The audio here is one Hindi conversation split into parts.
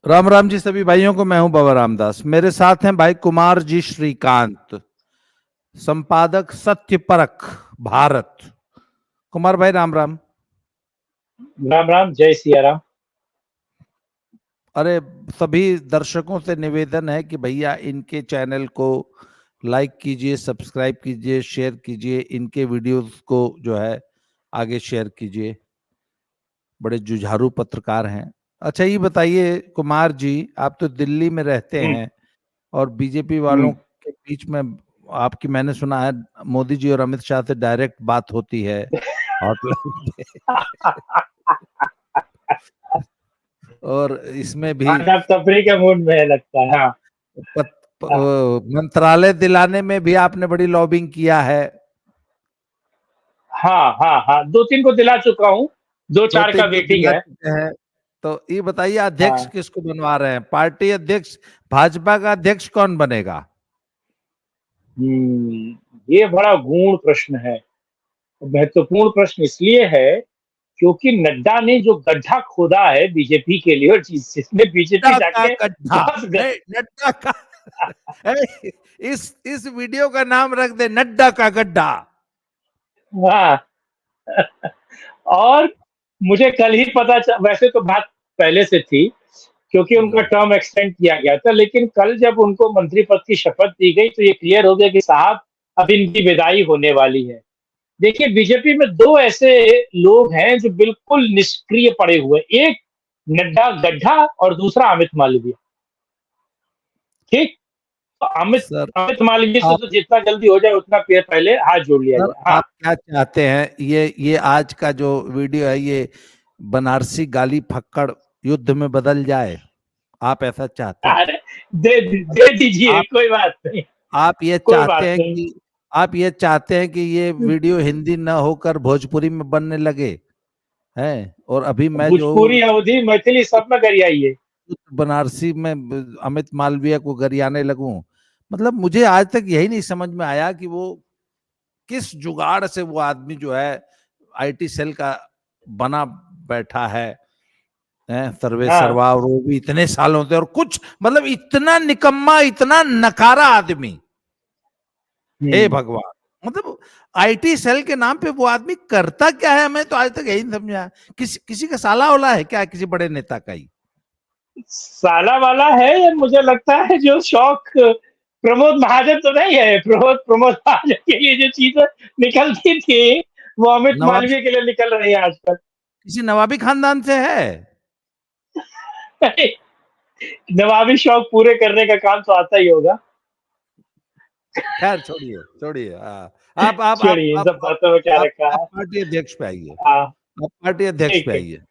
राम राम जी सभी भाइयों को। मैं हूं बाबा रामदास। मेरे साथ हैं भाई कुमार जी श्रीकांत, संपादक सत्य परख भारत। कुमार भाई राम राम। राम राम, जय सिया राम। अरे, सभी दर्शकों से निवेदन है कि भैया इनके चैनल को लाइक कीजिए, सब्सक्राइब कीजिए, शेयर कीजिए, इनके वीडियोस को जो है आगे शेयर कीजिए। बड़े जुझारू पत्रकार हैं। अच्छा, ये बताइए कुमार जी, आप तो दिल्ली में रहते हम्म, हैं और बीजेपी वालों हम्म। के बीच में आपकी, मैंने सुना है, मोदी जी और अमित शाह से डायरेक्ट बात होती है हॉटलाइन पे। और इसमें भी आज आप तफरी के मूड में है लगता है। हाँ, हाँ, मंत्रालय दिलाने में भी आपने बड़ी लॉबिंग किया है। हाँ, हाँ, हाँ, 2-3 को दिला चुका हूँ। दो दो चार का तीन को वेटिंग दिला है। चुके हैं। तो ये बताइए, अध्यक्ष हाँ। किसको बनवा रहे हैं? पार्टी अध्यक्ष, भाजपा का अध्यक्ष कौन बनेगा? ये बड़ा गूढ़ प्रश्न है। महत्वपूर्ण प्रश्न इसलिए है क्योंकि नड्डा ने जो गड्ढा खोदा है बीजेपी के लिए, और जिसने बीजेपी नड्डा का जाके गड्ढा। 10 नहीं, नड्डा का। ए, इस वीडियो का नाम रख दे, नड्डा का गड्ढा। हाँ। और मुझे कल ही वैसे तो बात पहले से थी क्योंकि उनका टर्म एक्सटेंड किया गया था, लेकिन कल जब उनको मंत्री पद की शपथ दी गई तो ये क्लियर हो गया कि साहब अब इनकी विदाई होने वाली है। देखिए, बीजेपी में दो ऐसे लोग हैं जो बिल्कुल निष्क्रिय पड़े हुए, एक नड्डा गड्ढा और दूसरा अमित मालवीय। ठीक। तो अमित सर, अमित मालवीय से आप तो जितना जल्दी हो जाए उतना पहले हाथ जोड़ लिया सर जाए। हाँ। आप क्या चाहते हैं? ये आज का जो वीडियो है, ये बनारसी गाली फक्कड़ युद्ध में बदल जाए? आप ऐसा चाहते हैं? अरे, दे दीजिए, आप कोई बात नहीं। आप ये कोई चाहते बात हैं नहीं। कि आप ये चाहते हैं कि ये वीडियो हिंदी न होकर भोजपुरी में बनने लगे हैं? और अभी मैं जो भोजपुरी, अवधी, मैथिली सब में करिए आइए। बनारसी में अमित मालवीय को गरियाने लगूं? मतलब मुझे आज तक यही नहीं समझ में आया कि वो किस जुगाड़ से वो आदमी जो है आईटी सेल का बना बैठा है, सर्वे हाँ। सर्वा, और वो भी इतने सालों से, और कुछ मतलब इतना निकम्मा, इतना नकारा आदमी। हे हम्म। भगवान! मतलब आईटी सेल के नाम पे वो आदमी करता क्या है? मैं तो आज तक यही नहीं समझा। किसी का साला वाला है क्या, किसी बड़े नेता का ही? साला वाला है, या मुझे लगता है जो शौक प्रमोद महाजन तो नहीं है। प्रमोद प्रमोद महाजन के लिए जो चीजें निकलती थी वो अमित नवाब, मालवीय के लिए निकल रही है आजकल। किसी नवाबी खानदान से है? नवाबी शौक पूरे करने का काम तो आता ही होगा। खैर, छोड़िए छोड़िए। आप आप आप छोड़िए, इन आप सब आप बातों में क्या आप रखा आप है। पार्टी अध्यक्ष पे आइए। हाँ, आप पार्टी अध्यक्ष ठीक पे है। आइए।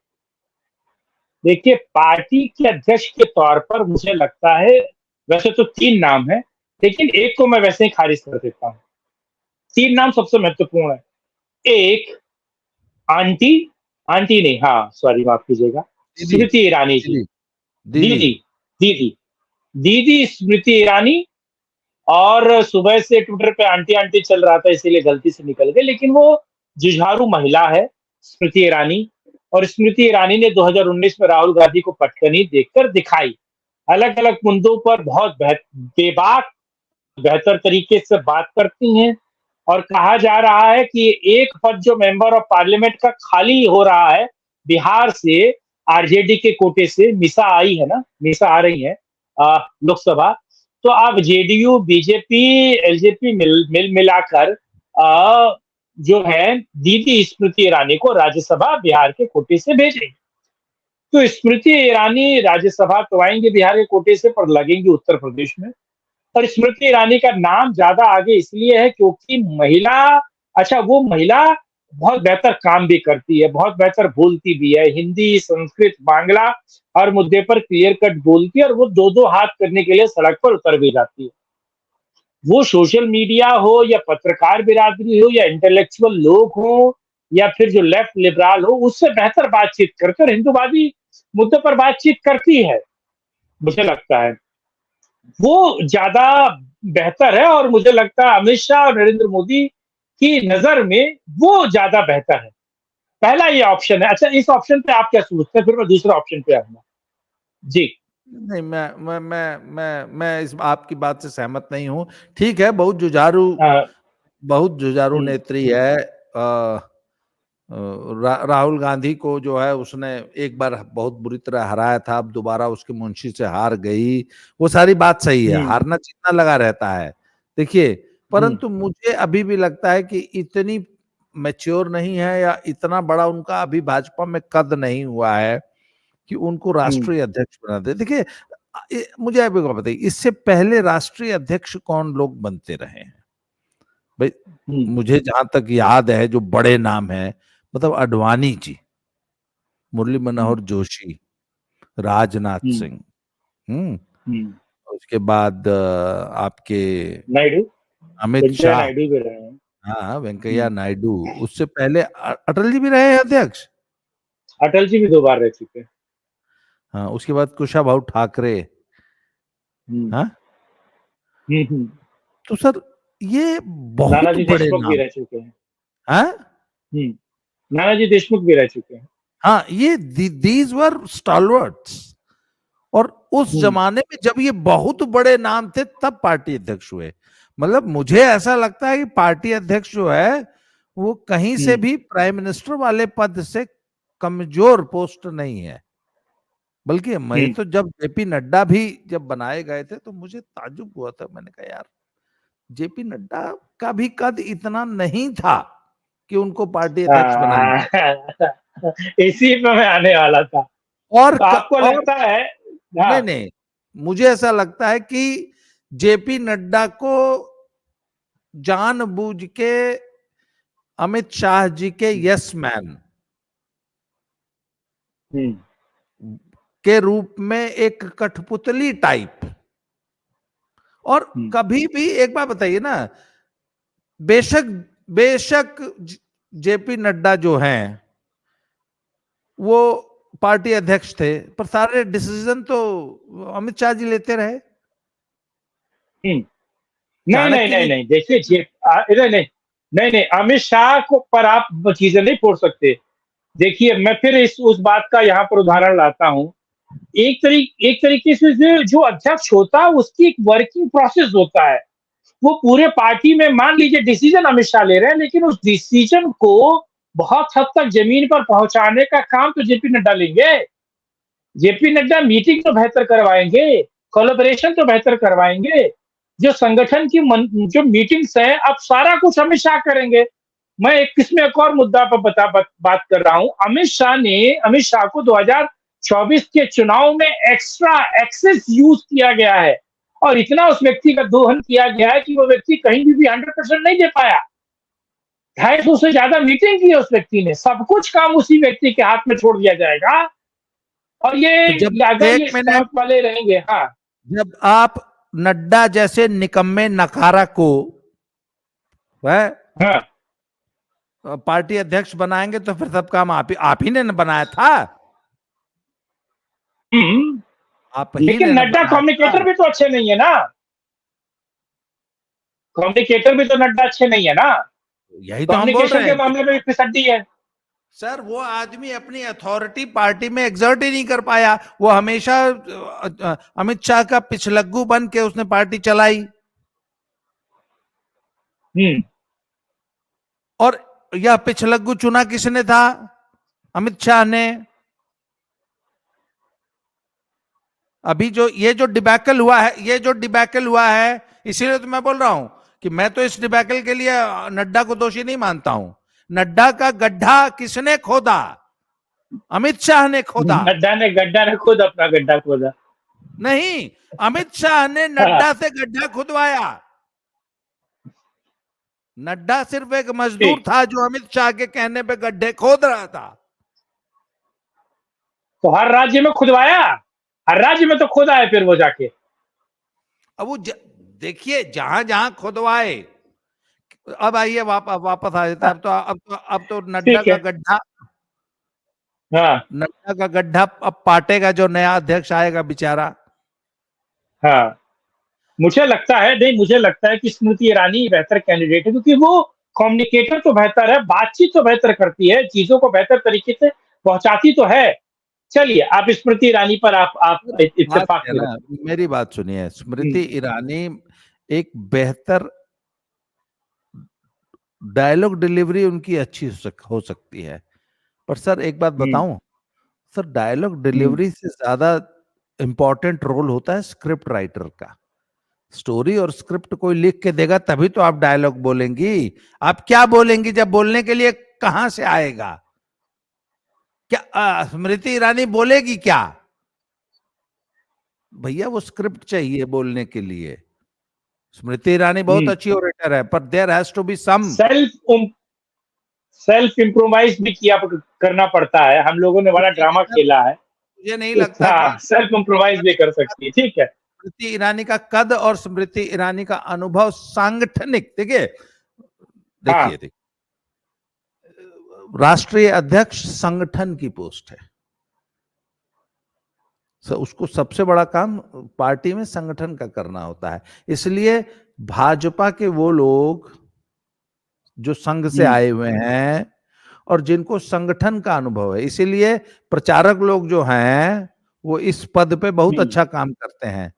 देखिए, पार्टी के अध्यक्ष के तौर पर मुझे लगता है, वैसे तो 3 नाम है, लेकिन एक को मैं वैसे ही खारिज कर देता हूँ। 3 नाम सबसे महत्वपूर्ण है। एक, आंटी, आंटी नहीं, हाँ, सॉरी, माफ कीजिएगा, दीदी, स्मृति ईरानी जी। दीदी, दीदी। दीदी, दीदी, दीदी स्मृति ईरानी। और सुबह से ट्विटर पे आंटी आंटी चल रहा था, इसीलिए गलती से निकल गए, लेकिन वो जुझारू महिला है स्मृति ईरानी। और स्मृति ईरानी ने 2019 में राहुल गांधी को पटकनी देकर दिखाई। अलग अलग मुद्दों पर बहुत बेबाक, बेहतर तरीके से बात करती हैं। और कहा जा रहा है कि एक पद जो मेंबर ऑफ पार्लियामेंट का खाली हो रहा है बिहार से, आरजेडी के कोटे से, मिसा आई है ना, मिसा आ रही है लोकसभा। तो अब जेडीयू, बीजेपी, एलजेपी मिल मिलाकर जो है दीदी स्मृति ईरानी को राज्यसभा बिहार के कोटे से भेजेंगे। तो स्मृति ईरानी राज्यसभा तो आएंगे बिहार के कोटे से, पर लगेंगी उत्तर प्रदेश में। और स्मृति ईरानी का नाम ज्यादा आगे इसलिए है क्योंकि महिला, अच्छा, वो महिला बहुत बेहतर काम भी करती है, बहुत बेहतर बोलती भी है, हिंदी, संस्कृत, बांग्ला, हर मुद्दे पर क्लियर कट बोलती है, और वो दो दो हाथ करने के लिए सड़क पर उतर भी जाती है। वो सोशल मीडिया हो या पत्रकार बिरादरी हो या इंटेलेक्चुअल लोग हो या फिर जो लेफ्ट लिबरल हो, उससे बेहतर बातचीत करके और हिंदूवादी मुद्दों पर बातचीत करती है, मुझे लगता है वो ज्यादा बेहतर है। और मुझे लगता है अमित शाह और नरेंद्र मोदी की नजर में वो ज्यादा बेहतर है। पहला ये ऑप्शन है। अच्छा, इस ऑप्शन पे आप क्या सोचते हैं? फिर मैं दूसरा ऑप्शन पे आऊंगा। जी। नहीं, मैं इस आपकी बात से सहमत नहीं हूँ। ठीक है, बहुत जुझारू हुँ, नेत्री है। राहुल गांधी को जो है उसने एक बार बहुत बुरी तरह हराया था, अब दोबारा उसके मुंशी से हार गई। वो सारी बात सही है, हुँ, हारना जीतना लगा रहता है। देखिए, हुँ, परंतु मुझे अभी भी लगता है कि इतनी मैच्योर नहीं है, या इतना बड़ा उनका अभी भाजपा में कद नहीं हुआ है कि उनको हुँ, राष्ट्रीय अध्यक्ष बना दे। देखिए, मुझे आप एक बात बताइए, इससे पहले राष्ट्रीय अध्यक्ष कौन लोग बनते रहे हैं भाई? हुँ, मुझे जहां तक याद है, जो बड़े नाम है, मतलब अडवाणी जी, मुरली हुँ, मनोहर जोशी, राजनाथ हुँ, सिंह, हम्म, हुँ। उसके बाद आपके नायडू, अमित वेंकैया शाह, नायडू भी रहे हैं। हाँ हुँ, वेंकैया नायडू। उससे पहले अटल जी भी रहे हैं अध्यक्ष। अटल जी भी 2 बार रह चुके हैं। हाँ, उसके बाद कुशाभाऊ ठाकरे। हुँ, हाँ, हुँ, हुँ। तो सर, ये बहुत नानाजी बड़े देशमुख भी नाम। रह चुके हैं। हाँ, हुँ, नानाजी देशमुख भी रह चुके हैं। हाँ, ये दीज वर स्टॉलवर्ड्स। और उस हुँ, जमाने में जब ये बहुत बड़े नाम थे, तब पार्टी अध्यक्ष हुए। मतलब मुझे ऐसा लगता है कि पार्टी अध्यक्ष जो है, वो कहीं से हुँ, भी प्राइम मिनिस्टर वाले पद से कमजोर पोस्ट नहीं है। बल्कि मैं हुँ। तो, जब जेपी नड्डा भी जब बनाए गए थे, तो मुझे ताज्जुब हुआ था। मैंने कहा यार, जेपी नड्डा का भी कद इतना नहीं था कि उनको पार्टी अध्यक्ष बनाया हाँ, जाए। इसी पे मैं आने वाला था। और तो आपको और लगता है नहीं, हाँ, नहीं, मुझे ऐसा लगता है कि जेपी नड्डा को जानबूझ के अमित शाह जी के यस मैन हुँ, के रूप में, एक कठपुतली टाइप। और हुँ, कभी भी एक बात बताइए ना, बेशक बेशक जेपी नड्डा जो हैं, वो पार्टी अध्यक्ष थे, पर सारे डिसीजन तो अमित शाह जी लेते रहे। हुँ। नहीं, नहीं, चाणक्य नहीं, जी। नहीं, देखिए नहीं, नहीं, नहीं, नहीं, अमित शाह को पर आप चीज़ें नहीं फोड़ सकते। देखिए, मैं फिर इस उस बात का यहाँ पर उदाहरण लाता हूँ। एक तरीके से जो अध्यक्ष होता है, उसकी एक वर्किंग प्रोसेस होता है। वो पूरे पार्टी में मान लीजिए डिसीजन अमित शाह ले रहे हैं, लेकिन उस डिसीजन को बहुत हद तक जमीन पर पहुंचाने का काम तो जेपी नड्डा लेंगे। जेपी नड्डा मीटिंग तो बेहतर करवाएंगे, कोलैबोरेशन तो बेहतर करवाएंगे। जो संगठन की जो मीटिंग्स है, अब सारा कुछ अमित शाह करेंगे। मैं एक और मुद्दा पर बात कर रहा हूं। अमित शाह को 2024 के चुनाव में एक्स्ट्रा एक्सेस यूज किया गया है, और इतना उस व्यक्ति का दोहन किया गया है कि वो व्यक्ति कहीं भी 100% नहीं दे पाया। 250 से ज्यादा मीटिंग की है उस व्यक्ति ने, सब कुछ काम उसी व्यक्ति के हाथ में छोड़ दिया जाएगा। और तो ये जब अगर एक ये मिनट, स्टाफ वाले रहेंगे। हाँ, जब आप नड्डा जैसे निकम्मे नकारा को वह हाँ, पार्टी अध्यक्ष बनाएंगे, तो फिर सब काम आप ही ने न बनाया था। हम्म, आप ही ने लेकिन न नड्डा बनाया था। कम्युनिकेटर भी तो अच्छे नहीं है ना। कम्युनिकेटर भी तो नड्डा अच्छे नहीं है ना। यही तो हम बोल कम्युनिकेशन रहे के हैं कि मामले में भी फिसड्डी है। सर, वो आदमी अपनी अथॉरिटी पार्टी में एग्जर्ट ही नहीं कर पाया। वो हमेशा अमित शाह का पिछलग्गू बन के उसने पार्टी चलाई। हम्म, और यह पिछलग्गू चुना किसने था? अमित शाह ने। अभी जो डिबैकल हुआ है, इसीलिए तो मैं बोल रहा हूं कि मैं तो इस डिबैकल के लिए नड्डा को दोषी नहीं मानता हूं। नड्डा का गड्ढा किसने खोदा? अमित शाह ने खोदा। गड्ढा ने खुद अपना गड्ढा खोदा। नहीं, अमित शाह ने हाँ, नड्डा से गड्ढा खुदवाया। नड्डा सिर्फ एक मजदूर ठीक। था जो अमित शाह के कहने पे गड्ढे खोद रहा था। तो हर राज्य में खुदवाया, हर राज्य में तो खुदा है फिर वो जाके। अब देखिए, जहां जहां खुदवाए। अब आइए, वापस आ जाता है। हाँ, अब तो ठीक है। हाँ, नड्डा का गड्ढा अब पाटेगा जो नया अध्यक्ष आएगा बेचारा। हाँ, मुझे लगता है कि स्मृति ईरानी बेहतर कैंडिडेट है, क्योंकि वो कम्युनिकेटर तो बेहतर है, बातचीत तो बेहतर करती है, चीजों को बेहतर तरीके से पहुंचाती तो है। चलिए, आप स्मृति ईरानी पर आप सर, बात इत्तेफाक है में ना, रखिए। मेरी बात सुनिए, हुँ, स्मृति ईरानी एक बेहतर डायलॉग डिलीवरी उनकी अच्छी हो सकती है। पर सर एक बात हुँ, बताऊँ? सर डायलॉग हुँ, डिलीवरी से ज़्यादा इम्पोर्टेंट रोल होता है स्क्रिप्ट राइटर का। स्टोरी और स्क्रिप्ट कोई लिख के देगा तभी तो आप डायलॉग बोलेंगी। आप क्या बोलेंगी जब बोलने के लिए कहाँ से आएगा? क्या स्मृति ईरानी बोलेगी क्या? भैया वो स्क्रिप्ट चाहिए बोलने के लिए। स्मृति ईरानी बहुत हुँ। अच्छी ओरेटर है पर there has to be some. Self um self improvise भी किया प करना पड़ता है। हम लोगों ने तो बड़ा ठीक है ड्रामा सर, खेला है। मुझे नहीं लगता कि हाँ, सेल्फ इम्प्रोवाइज़ भी कर सकती है, ठीक है। स्मृति ईरानी का कद और स्मृति ईरानी का अनुभव सांगठनिक देखिए, हाँ, देखिए राष्ट्रीय अध्यक्ष संगठन की पोस्ट है। उसको सबसे बड़ा काम पार्टी में संगठन का करना होता है। इसलिए भाजपा के वो लोग जो संघ से हुँ, आए हुए हैं और जिनको संगठन का अनुभव है, इसीलिए प्रचारक लोग जो हैं वो इस पद पे बहुत हुँ, अच्छा काम करते हैं।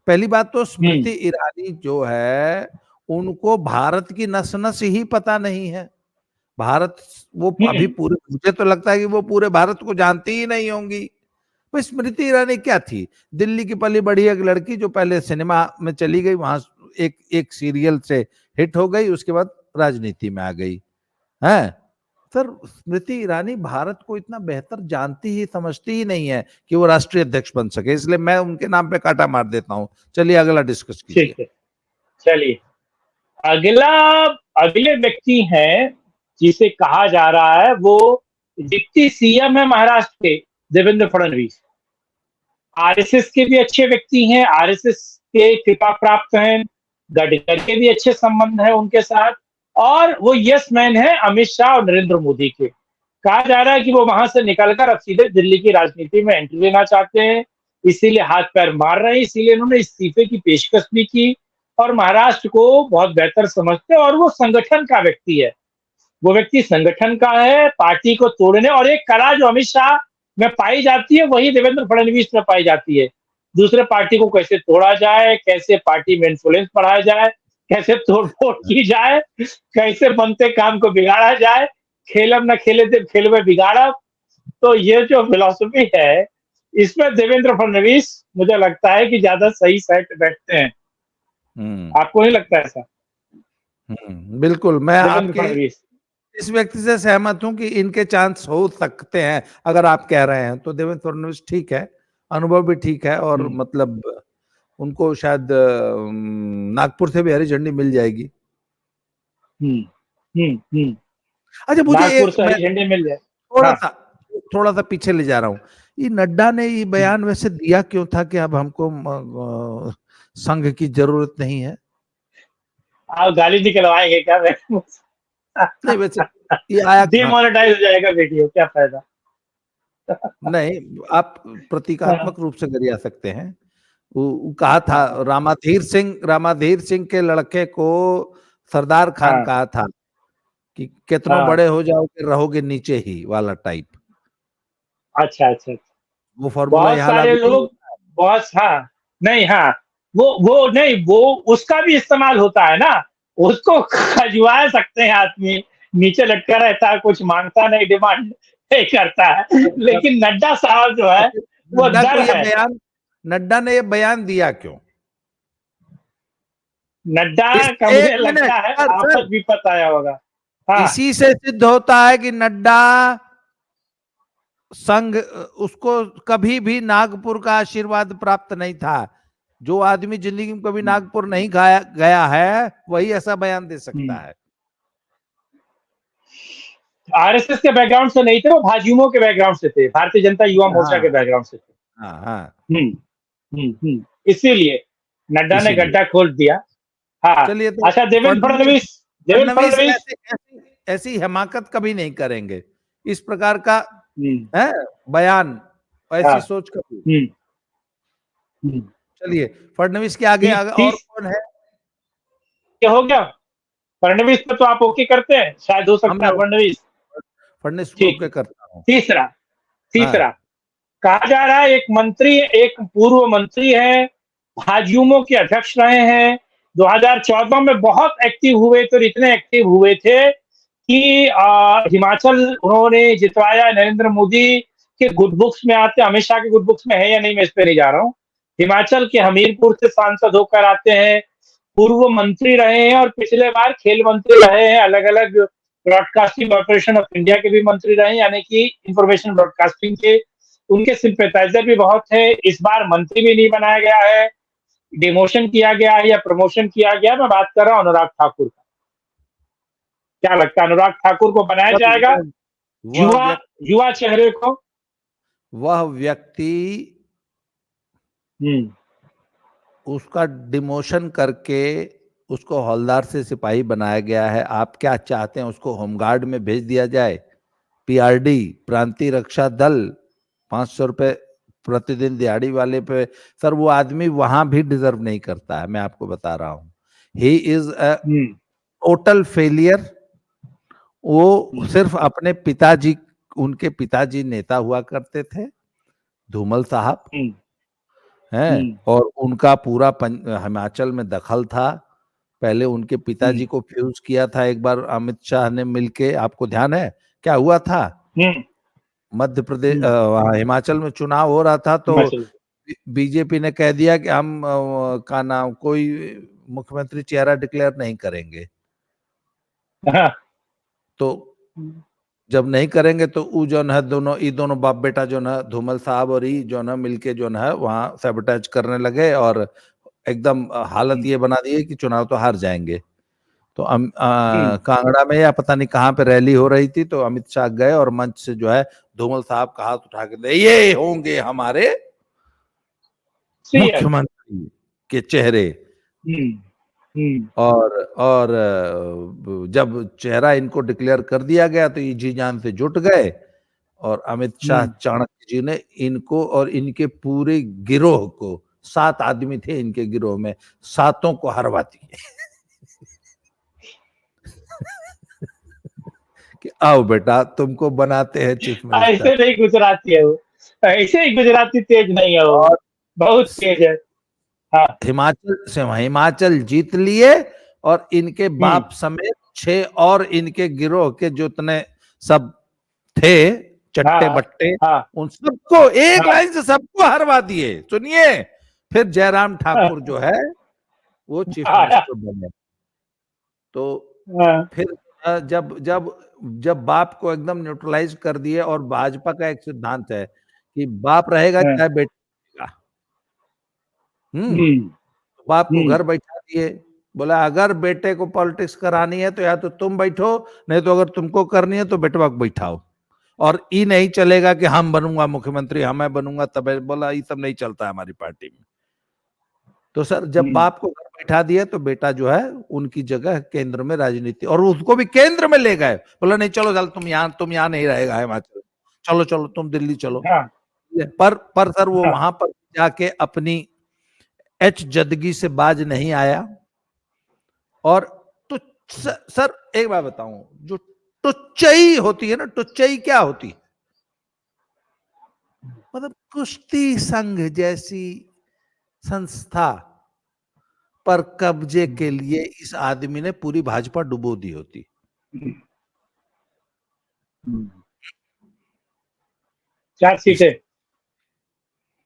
पहली बात तो हुँ, स्मृति ईरानी जो है उनको भारत की नस नस ही पता नहीं है। भारत, वो अभी हुँ, पूरे, मुझे तो लगता है कि वो पूरे भारत को जानती ही नहीं होंगी। तो स्मृति ईरानी क्या थी? दिल्ली की पली बड़ी एक लड़की जो पहले सिनेमा में चली गई, वहां एक एक सीरियल से हिट हो गई, उसके बाद राजनीति में आ गई है। सर स्मृति ईरानी भारत को इतना बेहतर जानती ही समझती ही नहीं है कि वो राष्ट्रीय अध्यक्ष बन सके, इसलिए मैं उनके नाम पे कांटा मार देता हूं। चलिए अगला डिस्कस ठीक कीजिए। है। चलिए, अगला अगले व्यक्ति हैं, जिसे कहा जा रहा है वो डिप्टी सीएम है महाराष्ट्र के, देवेंद्र फडणवीस। आरएसएस के भी अच्छे व्यक्ति हैं, आरएसएस के कृपा प्राप्त हैं, गडकरी के भी अच्छे संबंध हैं उनके साथ, और वो यस मैन है अमित शाह और नरेंद्र मोदी के। कहा जा रहा है कि वो वहां से निकलकर अब सीधे दिल्ली की राजनीति में एंट्री लेना चाहते हैं, इसीलिए हाथ पैर मार रहे हैं, इसीलिए उन्होंने इस्तीफे की पेशकश भी की, और महाराष्ट्र को बहुत बेहतर समझते हैं, और वो संगठन का व्यक्ति है। वो व्यक्ति संगठन का है, पार्टी को तोड़ने, और एक कला जो अमित शाह में पाई जाती है वही देवेंद्र फडणवीस में पाई जाती है। दूसरे पार्टी को कैसे तोड़ा जाए, कैसे पार्टी में इन्फ्लुएंस बढ़ाया जाए, कैसे तोड़-फोड़ की जाए, कैसे बनते काम को बिगाड़ा जाए, खेलब न खेले थे खेल में बिगाड़ब। तो ये जो फिलॉसफी है, इसमें देवेंद्र फडणवीस मुझे लगता है कि ज्यादा सही सेट बैठते हैं। हम्म। आपको नहीं लगता ऐसा? बिल्कुल मैं देवेंद्र आपके फडणवीस। इस व्यक्ति से सहमत हूं कि इनके चांस हो सकते हैं। अगर आप कह रहे हैं तो देवेंद्र फडणवीस ठीक है, अनुभव भी ठीक है, और हुँ, मतलब उनको शायद नागपुर से भी हरी झंडी मिल जाएगी। हुँ, हुँ, हुँ। अच्छा मुझे नागपुर एक, से मैं हरी झंडी मिल जाए। थोड़ा हाँ, सा थोड़ा सा पीछे ले जा रहा हूँ। ये नड्डा ने ये हुँ। बयान वैसे दिया क्यों था कि अब हमको संघ की जरूरत नहीं है? आप गाली निकलवाएँगे क्या मेरे मुँह नहीं वैसे से? ये आया कहाँ से? डिमोनेटाइज़ हो जाएगा वीडियो, क्या फ़ायदा? नहीं, आप हाँ, प्रतीकात्मक रूप से गरिया सकते हैं। वो कहा था, हाँ, रामाधीर सिंह के लड़के को सरदार खान हाँ, कहा था कि कितनो हाँ। बड़े हो जाओगे रहोगे नीचे ही वाला टाइप। अच्छा, अच्छा, अच्छा। वो फॉर्मूला बहुत यहाँ सारे लागू नहीं लोग होता है। बहुत हाँ, नहीं हाँ, वो नहीं, वो उसका भी इस्तेमाल होता है ना, उसको खजुआ सकते हैं आदमी, नीचे लटका रहता है, कुछ माँगता नहीं, डिमांड नहीं करता है, तब लेकिन नड्डा साहब जो तो है, फिर वो डर है। नड्डा ने ये बयान दिया क्यों? नड्डा इस का एक मुझे मिनट लगता है सर सर, आफत-विपत आया होगा। हाँ, इसी से सिद्ध होता है कि नड्डा संघ उसको कभी भी नागपुर का आशीर्वाद प्राप्त नहीं था। जो आदमी जिंदगी में कभी हुँ, नागपुर नहीं गया गया है वही ऐसा बयान दे सकता हुँ। है। आरएसएस के बैकग्राउंड से नहीं थे, वो भाजयुमो के बैकग्राउंड से थे, भारतीय जनता युवा मोर्चा के हाँ बैकग्राउंड से थे। हाँ हाँ, हुँ, हुँ, हुँ। इसीलिए नड्डा ने इसीलिए गड्ढा खोद दिया। हाँ, चलिए तो अच्छा फडणवीस देवेंद्र फडणवीस फडणवीस। ऐसी ऐसी ऐसी हिमाकत कभी नहीं करेंगे। इस प्रकार का हुँ, है बयान, हाँ, ऐसी सोच कभी। हुँ, हुँ। चलिए फडणवीस के आगे, ती आगे और तीस कौन है? क्या हो गया? फडणवीस पे तो आप ओके करते हैं? शायद हो हम सकता मैं है फडणवीस। फडणवीस को ठीक ओके है। करता हूँ। तीसरा तीसरा, हाँ, कहा जा रहा है एक पूर्व मंत्री है, भाजयुमो के अध्यक्ष रहे हैं, 2014 में बहुत एक्टिव हुए थे और इतने एक्टिव हुए थे कि हिमाचल उन्होंने जितवाया। नरेंद्र मोदी के गुड बुक्स में आते, अमित शाह के गुड बुक्स में है या नहीं मैं इस पे नहीं जा रहा हूँ। हिमाचल के हमीरपुर से सांसद होकर आते हैं, पूर्व मंत्री रहे हैं और पिछले बार खेल मंत्री रहे हैं, अलग अलग ब्रॉडकास्टिंग कॉर्पोरेशन ऑफ इंडिया के भी मंत्री रहे हैं, यानी कि इंफॉर्मेशन ब्रॉडकास्टिंग के उनके सिंपैथाइजर भी बहुत है। इस बार मंत्री भी नहीं बनाया गया है, डिमोशन किया गया है या प्रमोशन किया गया। मैं बात कर रहा हूँ अनुराग ठाकुर का। क्या लगता है, अनुराग ठाकुर को बनाया सर जाएगा? वह युवा व्यक्ति युवा चेहरे को। वह व्यक्ति हम्म उसका डिमोशन करके उसको हवलदार से सिपाही बनाया गया है। आप क्या चाहते हैं, उसको होमगार्ड में भेज दिया जाए? पीआरडी, प्रांतीय रक्षा दल, 500 रुपए प्रतिदिन दिहाड़ी वाले पे। सर वो आदमी वहां भी डिजर्व नहीं करता है, मैं आपको बता रहा हूं। He is a hmm total failure. वो हम्म सिर्फ अपने पिताजी, उनके पिताजी नेता हुआ करते थे, धूमल साहब हम्म हैं, हम्म और उनका पूरा हिमाचल में दखल था। पहले उनके हम्म पिताजी को फ्यूज किया था एक बार अमित शाह ने मिलके, आपको ध्यान है क्या हुआ था? हम्म मध्य प्रदेश हम्म वहाँ हिमाचल में चुनाव हो रहा था, तो हिमाचल। बीजेपी ने कह दिया कि हम का नाम कोई मुख्यमंत्री चेहरा डिक्लेयर नहीं करेंगे। हाँ, तो जब नहीं करेंगे तो वो जो है दोनों बाप बेटा जो है धूमल साहब और ई जो है मिलके जो है वहाँ सैबोटेज करने लगे, और एकदम हालत हम्म ये बना दी है कि चुनाव तो हार जाएंगे। तो हम्म कांगड़ा में या पता नहीं कहाँ पे रैली हो रही थी, तो अमित शाह गए और मंच से जो है धूमल साहब का हाथ उठा के दे, ये होंगे हमारे सीएम। मुख्यमंत्री के चेहरे। हम्म हम्म और जब चेहरा इनको डिक्लेयर कर दिया गया तो ये जी जान से जुट गए, और अमित शाह हम्म चाणक्य जी ने इनको और इनके पूरे गिरोह को, 7 आदमी थे इनके गिरोह में, 7 को हरवा दिए कि आओ बेटा तुमको बनाते हैं चीफ मिनिस्टर। ऐसे नहीं गुजराती है वो, ऐसे ही गुजराती तेज नहीं है वो, और बहुत तेज है। हाँ। हिमाचल जीत लिए, और इनके हम्म बाप समेत 6 और इनके गिरोह के जितने सब थे चट्टे हाँ बट्टे, हाँ उन सबको एक हाँ लाइन से सबको हरवा दिए। सुनिए, फिर जयराम हाँ ठाकुर जो है वो चीफ आया। मिनिस्टर बने। तो हाँ फिर जब जब जब बाप को एकदम न्यूट्रलाइज कर दिए, और भाजपा का एक सिद्धांत है कि बाप रहेगा हाँ, चाहे बेटा रहेगा। हम्म। हम्म बाप को हम्म घर बैठा दिए, बोला अगर बेटे को पॉलिटिक्स करानी है तो या तो तुम बैठो, नहीं तो अगर तुमको करनी है तो बेटवा को बैठाओ। और ये नहीं चलेगा कि हम बनूंगा मुख्यमंत्री, हम मैं बनूंगा तब, बोला ये सब नहीं चलता है हमारी पार्टी में। तो सर जब हम्म बाप को घर बैठा दिया तो बेटा जो है उनकी जगह केंद्र में राजनीति, और उसको भी केंद्र में ले गए। बोला नहीं चलो चल, तुम यहाँ नहीं रहेगा हिमाचल, चलो चलो तुम दिल्ली चलो। हाँ पर सर वो हाँ वहां पर जाके अपनी एच जदगी से बाज नहीं आया। और तो सर एक बात बताऊं, जो टुच्चई होती है ना, टुच्चई क्या होती है? मतलब कुश्ती संघ जैसी संस्था पर कब्जे के लिए इस आदमी ने पूरी भाजपा डुबो दी होती। हम्म, हम्म। 4 इस सीटें।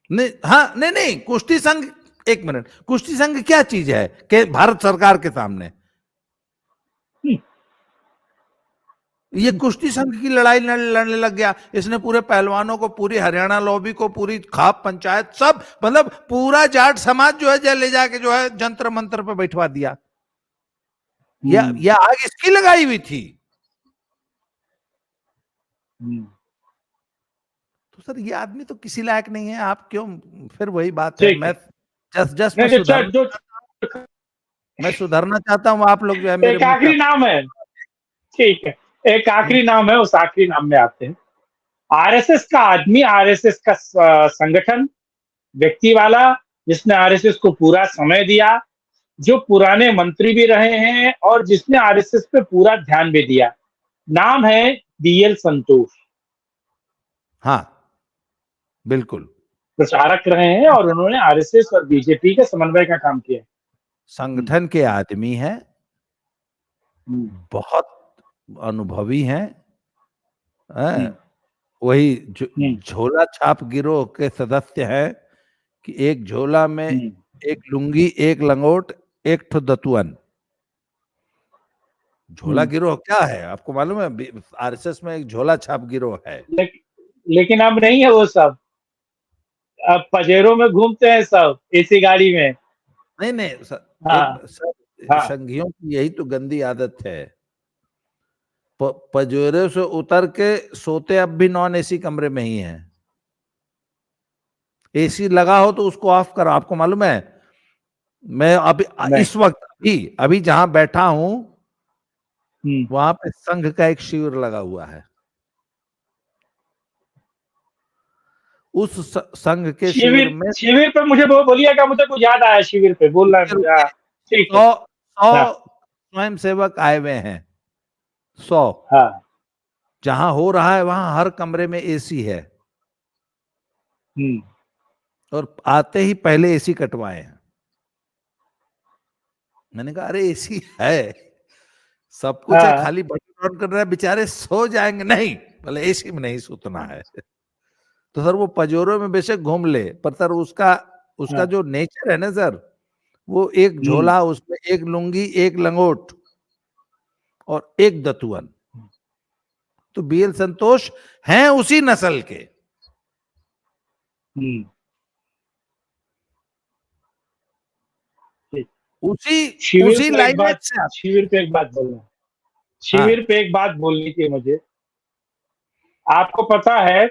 नहीं, हाँ, नहीं नहीं, कुश्ती संघ, एक मिनट, कुश्ती संघ क्या चीज है कि भारत सरकार के सामने हम्म, ये कुश्ती संघ की लड़ाई लड़ने लग गया। इसने पूरे पहलवानों को, पूरी हरियाणा लॉबी को, पूरी खाप पंचायत, सब मतलब पूरा जाट समाज जो है ले जाके जो है जंतर मंतर पे बैठवा दिया। हम्म, या आग इसकी लगाई हुई थी। हम्म। तो सर ये आदमी तो किसी लायक नहीं है। आप क्यों, फिर वही बात है, ठीक मैं है। जस्ट जस्ट नहीं जो मैं सुधरना चाहता हूं। आप लोग जो है मेरे एक मुंह पे आखिरी नाम है। ठीक है, एक हम्म, आखिरी नाम है, उस आखिरी नाम में आते हैं। आरएसएस का आदमी, आरएसएस का संगठन, व्यक्ति वाला, जिसने आरएसएस को पूरा समय दिया, जो पुराने मंत्री भी रहे हैं और जिसने आरएसएस पे पूरा ध्यान भी दिया। नाम है डीएल संतोष। हाँ बिल्कुल। प्रचारक रहे हैं और उन्होंने आरएसएस और बीजेपी के समन्वय का काम किया है। संगठन के आदमी हैं, हुँ, बहुत अनुभवी हैं, हुँ, वही हुँ, झोला छाप गिरोह के सदस्य हैं कि एक झोला में हुँ, एक लुंगी, एक लंगोट, एक ठो दतुअन। झोला हुँ। गिरोह क्या है आपको मालूम है? आरएसएस में एक झोला छाप गिरोह है। लेक लेकिन अब नहीं है वो सब, अब पजेरों में घूमते हैं सब, एसी गाड़ी में। नहीं नहीं हाँ, हाँ, संघियों की यही तो गंदी आदत है। पजेरों से उतर के सोते अब भी नॉन एसी कमरे में ही हैं। एसी लगा हो तो उसको ऑफ करो। आपको मालूम है, मैं अभी नहीं। इस वक्त अभी जहां बैठा हूं, हुँ। वहां पे संघ का एक शिविर लगा हुआ है। उस संघ के शिविर शिविर में शिविर पे मुझे बोलिएगा, मुझे कुछ याद आया शिविर पे, बोलना है रुके मुझे। रुके हाँ, ठीक है। 100 हाँ, 100 स्वयंसेवक आए हुए हैं। 100। हाँ। जहां हो रहा है वहां हर कमरे में एसी है, हुँ, और आते ही पहले एसी कटवाए हैं। मैंने कहा अरे एसी है, सब कुछ है, हाँ, खाली बटन ऑन कर रहा है, बेचारे सो जाएंगे। नहीं, बोले एसी में नहीं सोतना है। तो सर वो पजोरों में बेशक घूम ले, पर सर उसका उसका हाँ। जो नेचर है ना सर, वो एक हुँ, झोला, उसमें एक लुंगी, एक लंगोट और एक दतुअन। तो बीएल संतोष हैं उसी नस्ल के। हुँ, ठीक। उसी शिविर उसी पे एक लाइनेज बात से आप। शिविर पे एक बात बोलना शिविर हाँ। पे एक बात बोलनी थी मुझे। आपको पता है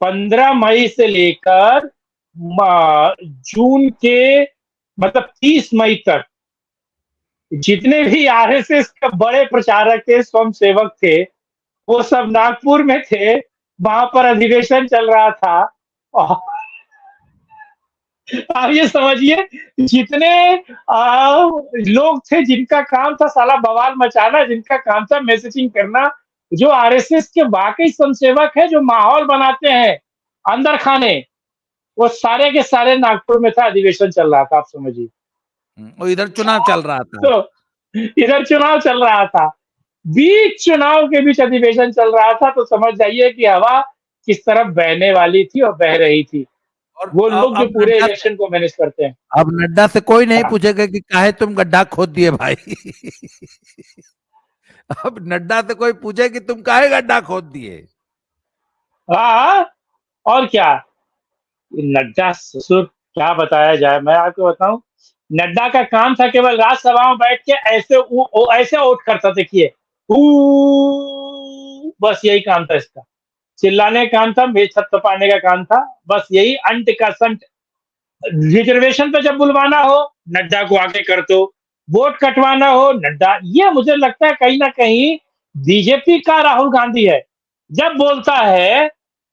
15 मई से लेकर जून के मतलब 30 मई तक जितने भी आरएसएस के बड़े प्रचारक थे, स्वयंसेवक थे, वो सब नागपुर में थे। वहां पर अधिवेशन चल रहा था। और आप ये समझिए, जितने लोग थे जिनका काम था साला बवाल मचाना, जिनका काम था मैसेजिंग करना, जो आरएसएस के वाकई स्वयंसेवक है, जो माहौल बनाते हैं अंदर खाने, वो सारे के सारे नागपुर में था, अधिवेशन चल रहा था, आप समझिए। वो इधर चुनाव चल रहा था। तो इधर चुनाव चल रहा था, बीच चुनाव के बीच अधिवेशन चल रहा था, तो समझ जाइए कि हवा किस तरफ बहने वाली थी और बह रही थी। और वो लोग जो अब पूरे इलेक्शन को मैनेज करते हैं। नड्डा से कोई नहीं हाँ, पूछेगा कि काहे तुम गड्ढा खोद दिए भाई। अब नड्डा से कोई पूछे कि तुम काहे गड्ढा खोद दिए। हाँ, और क्या। नड्डा ससुर, क्या बताया जाए, मैं आपको बताऊं। नड्डा का काम था केवल राज्यसभा में बैठ के ऐसे ऐसे वोट करता, देखिए, बस यही काम था इसका। चिल्लाने का काम था, मेज थपथपाने का काम था, बस यही अंट का संट। रिजर्वेशन पे जब बुलवाना हो, नड्डा को आगे कर दो। वोट कटवाना हो, नड्डा। ये मुझे लगता है कहीं ना कहीं बीजेपी का राहुल गांधी है। जब बोलता है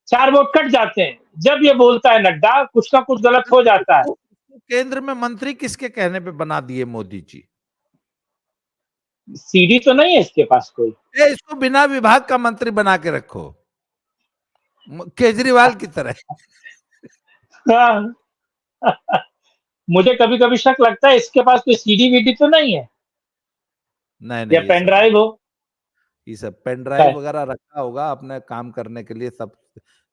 4 वोट कट जाते हैं, जब ये बोलता है नड्डा, कुछ ना कुछ गलत हो जाता है। उसको केंद्र में मंत्री किसके कहने पे बना दिए मोदी जी? सीडी तो नहीं है इसके पास कोई। इसको बिना विभाग का मंत्री बना के रखो, केजरीवाल की तरह। हाँ, मुझे कभी कभी शक लगता है इसके पास कोई सीडी वीडी तो नहीं है, नहीं या नहीं, ये पेन सब नहीं। ड्राइव हो। ये सब पेन ड्राइव है, वगैरह रखा होगा अपने काम करने के लिए सब।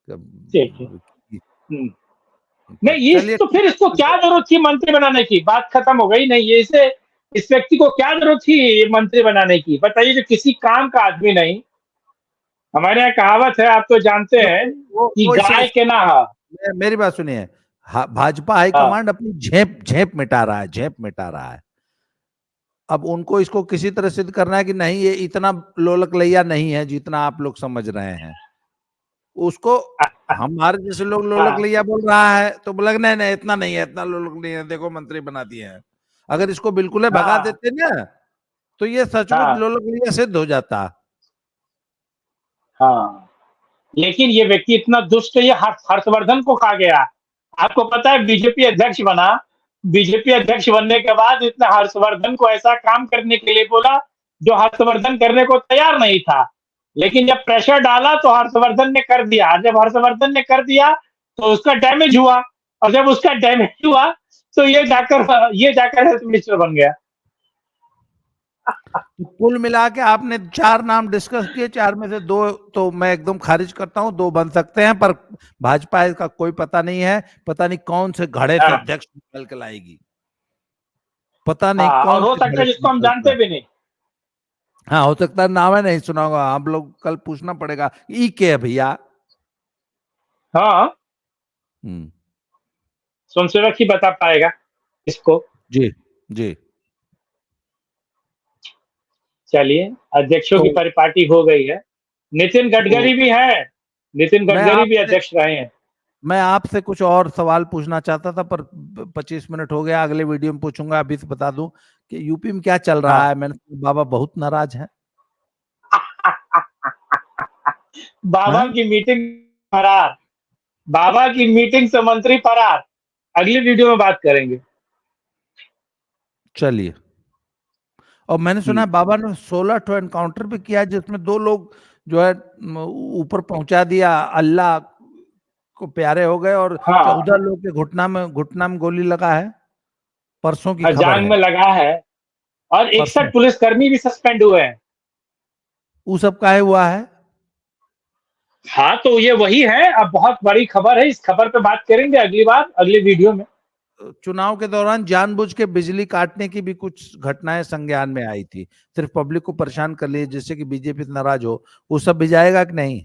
ठीक है। हम्म। पर नहीं, इस चलिए तो ठीक फिर इसको है। क्या जरूरत थी मंत्री बनाने की, बात खत्म हो गई। नहीं, ये इसे, इस व्यक्ति को क्या जरूरत थी ये मंत्री बनाने की, बताइए, जो किसी काम का आदमी नहीं। हमारे यहाँ कहावत है, आप तो जानते वो हैं, कि वो गाय के ना। मेरी बात सुनिए। भाजपा हाँ, हाईकमांड अपनी झेप झेप मिटा रहा है, झेप मिटा रहा है। अब उनको इसको किसी तरह सिद्ध करना है कि नहीं ये इतना लोलकलैया नहीं है जितना आप लोग समझ रहे हैं। उसको हमारे जैसे लोग हाँ, लोलकलैया बोल रहा है तो बोला नहीं नहीं इतना नहीं है, इतना लोलक नहीं है, देखो मंत्री बना दिए हैं। अगर इसको बिल्कुल ही भगा हाँ, देते ना, तो ये सचमुच हाँ, लोलकलैया सिद्ध हो जाता। हाँ। लेकिन ये व्यक्ति इतना दुष्ट है, ये हर्षवर्धन को खा गया। आपको पता है बीजेपी अध्यक्ष बना, बीजेपी अध्यक्ष बनने के बाद इसने हर्षवर्धन को ऐसा काम करने के लिए बोला जो हर्षवर्धन करने को तैयार नहीं था। लेकिन जब प्रेशर डाला तो हर्षवर्धन ने कर दिया, जब हर्षवर्धन ने कर दिया तो उसका डैमेज हुआ, और जब उसका डैमेज हुआ तो ये जाकर हेल्थ मिनिस्टर बन गया। तो कुल मिला के आपने 4 नाम डिस्कस किए, 4 में से 2 तो मैं एकदम खारिज करता हूं, 2 बन सकते हैं, पर भाजपा इसका कोई पता नहीं है, पता नहीं कौन से घड़े से हाँ, अध्यक्ष निकल के लाएगी, पता नहीं हाँ, और कौन हो से सकता घड़े है से जिसको हम निकल के जानते लाए। भी नहीं। हाँ, हो सकता है, नाम है नहीं सुना होगा, आप लोग कल पूछना पड़ेगा, ई के है भैया। हाँ, हम्म। सोमसेवक ही बता पाएगा इसको। जी जी। चलिए, अध्यक्षों तो की परिपाटी हो गई है। नितिन तो गडकरी भी है, नितिन मैं गडकरी भी आपसे अध्यक्ष रहे हैं। मैं आपसे कुछ और सवाल पूछना चाहता था, पर 25 मिनट हो गया, अगले वीडियो में पूछूंगा। अभी से बता दूं कि यूपी में क्या चल रहा हाँ। है। मैंने सुना बाबा बहुत नाराज है। बाबा हैं? की मीटिंग फरार, बाबा की मीटिंग से मंत्री फरार। अगली वीडियो में बात करेंगे। चलिए। और मैंने सुना है बाबा ने 16 ठो एनकाउंटर भी किया है, जिसमें 2 लोग जो है ऊपर पहुंचा दिया, अल्लाह को प्यारे हो गए, और हाँ, 14 लोग के घुटना में गोली लगा है। परसों की खबर जांग है। में लगा है, और परसों 61 पुलिसकर्मी भी सस्पेंड हुए हैं। वो सब काहे हुआ है? हाँ, तो ये वही है, अब बहुत बड़ी खबर है, इस खबर पे बात करेंगे अगली बार, अगली वीडियो में। चुनाव के दौरान जानबूझ के बिजली काटने की भी कुछ घटनाएं संज्ञान में आई थी, सिर्फ पब्लिक को परेशान कर लिए, जिससे कि बीजेपी से नाराज हो। वो सब भी जाएगा कि नहीं?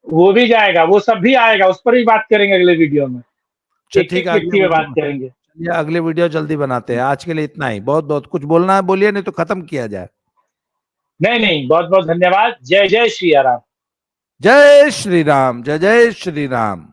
वो भी जाएगा, वो सब भी आएगा, उस पर भी बात करेंगे अगले वीडियो में। अच्छा एक ठीक एक है, अगले व्यक्ति पे बात वीडियो, करेंगे। चलिए अगले वीडियो जल्दी बनाते हैं। आज के लिए इतना ही, बहुत बहुत कुछ बोलना है बोलिए, नहीं तो खत्म किया जाए। नहीं नहीं, बहुत बहुत धन्यवाद। जय जय श्री राम। जय श्री राम, जय जय श्री राम।